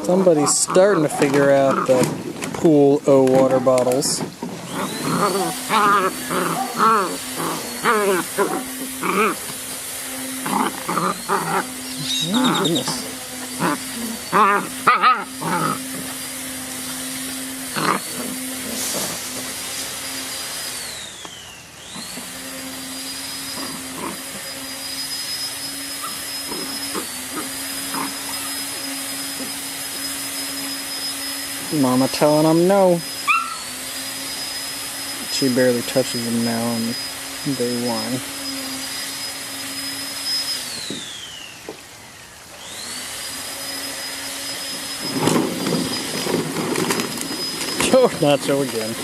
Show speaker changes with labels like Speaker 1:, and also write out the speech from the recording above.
Speaker 1: Somebody's starting to figure out the pool O water bottles. Oh, goodness. Mama telling him no. She barely touches him now on day one. Oh, not so again.